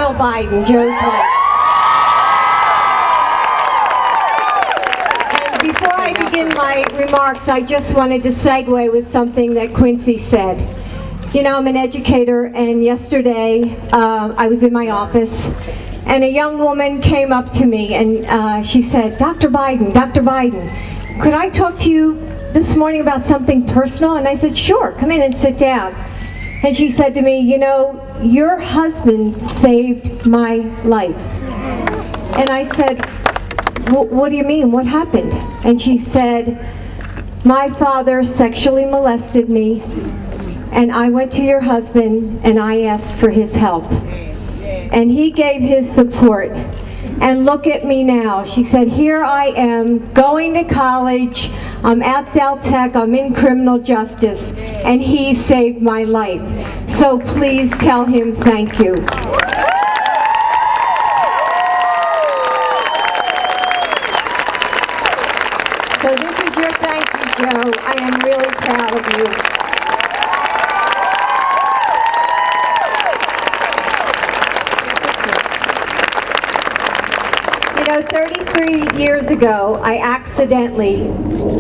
Jill Biden, Joe's wife. And before I begin my remarks, I just wanted to segue with something that Quincy said. You know, I'm an educator, and yesterday I was in my office, and a young woman came up to me, and she said, Dr. Biden, could I talk to you this morning about something personal? And I said, sure, come in and sit down. And she said to me, you know, your husband saved my life. And I said, what do you mean? What happened? And she said, my father sexually molested me, and I went to your husband and I asked for his help. And he gave his support. And look at me now. She said, here I am going to college. I'm at Del Tech. I'm in criminal justice. And he saved my life. So please tell him thank you. So this is your thank you, Joe. I am really proud of you. You know, 33 years ago, I accidentally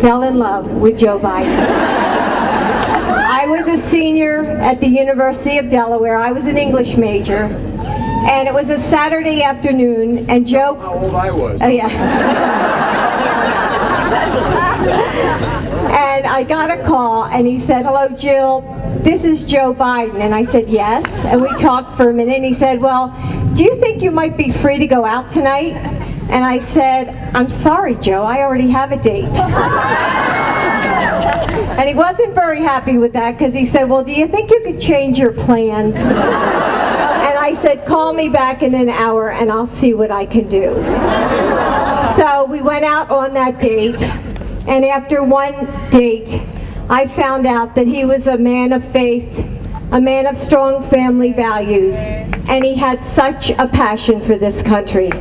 fell in love with Joe Biden. I was a senior at the University of Delaware. I was an English major. And it was a Saturday afternoon, and Joe... How old I was. Oh, yeah. And I got a call, and he said, hello, Jill, this is Joe Biden. And I said, yes. And we talked for a minute, and he said, well, do you think you might be free to go out tonight? And I said, I'm sorry, Joe, I already have a date. And he wasn't very happy with that, because he said, well, do you think you could change your plans? And I said, call me back in an hour and I'll see what I can do. So we went out on that date, and after one date, I found out that he was a man of faith, a man of strong family values, and he had such a passion for this country.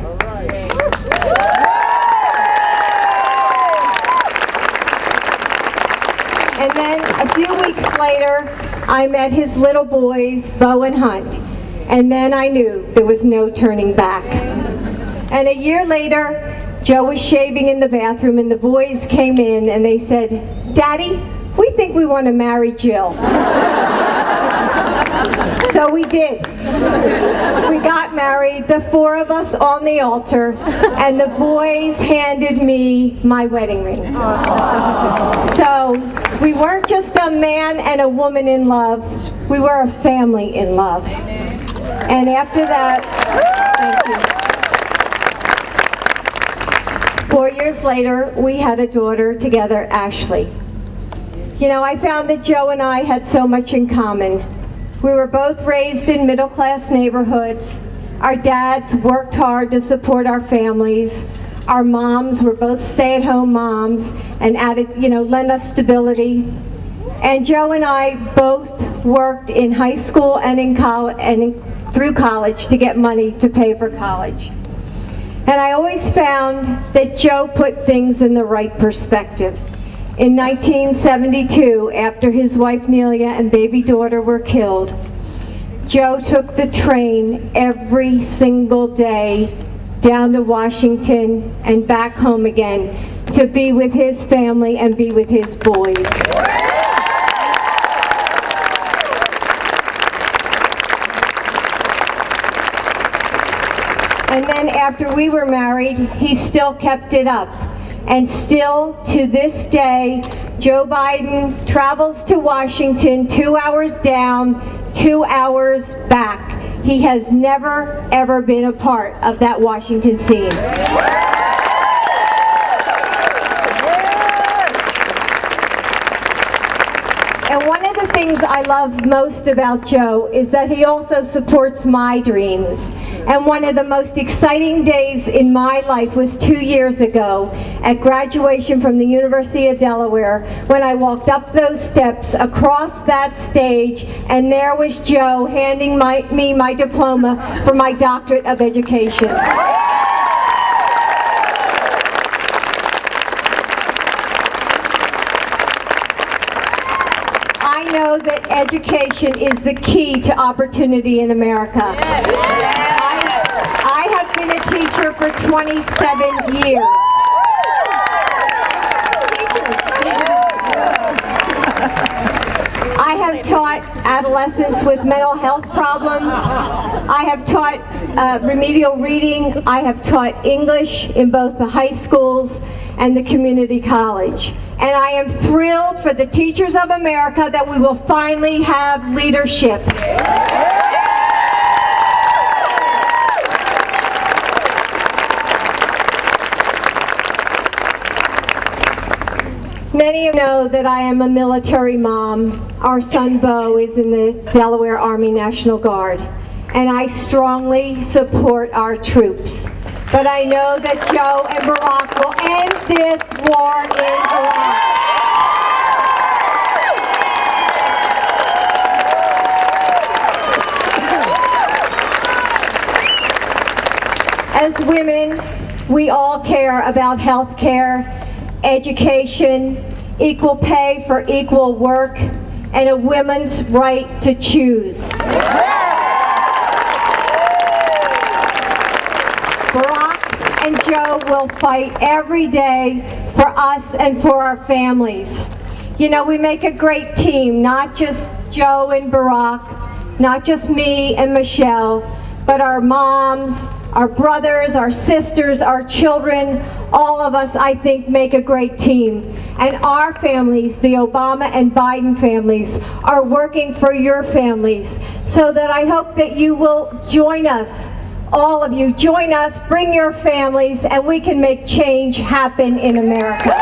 And then a few weeks later, I met his little boys, Bo and Hunt, and then I knew there was no turning back. And a year later, Joe was shaving in the bathroom, and the boys came in and they said, Daddy, we think we want to marry Jill. So we did. We got married, the four of us on the altar, and the boys handed me my wedding ring. So we weren't just a man and a woman in love, we were a family in love. And after that, thank you. 4 years later, we had a daughter together, Ashley. You know, I found that Joe and I had so much in common. We were both raised in middle-class neighborhoods. Our dads worked hard to support our families. Our moms were both stay-at-home moms and added, lent us stability. And Joe and I both worked in high school and in college and through college to get money to pay for college. And I always found that Joe put things in the right perspective. In 1972, after his wife Nelia and baby daughter were killed, Joe took the train every single day down to Washington and back home again to be with his family and be with his boys. And then after we were married, he still kept it up. And still, to this day, Joe Biden travels to Washington 2 hours down, 2 hours back. He has never, ever been a part of that Washington scene. And one of the things I love most about Joe is that he also supports my dreams. And one of the most exciting days in my life was 2 years ago at graduation from the University of Delaware, when I walked up those steps across that stage, and there was Joe handing me my diploma for my doctorate of education. I know that education is the key to opportunity in America. I have been a teacher for 27 years. I have taught adolescents with mental health problems. I have taught remedial reading. I have taught English in both the high schools and the community college. And I am thrilled for the teachers of America that we will finally have leadership. Many of you know that I am a military mom. Our son Bo is in the Delaware Army National Guard, and I strongly support our troops. But I know that Joe and Barack will end this war in Iraq. As women, we all care about health care, education, equal pay for equal work, and a woman's right to choose. Barack and Joe will fight every day for us and for our families. You know, we make a great team, not just Joe and Barack, not just me and Michelle, but our moms, our brothers, our sisters, our children, all of us, I think, make a great team. And our families, the Obama and Biden families, are working for your families. So that I hope that you will join us, all of you, join us, bring your families, and we can make change happen in America.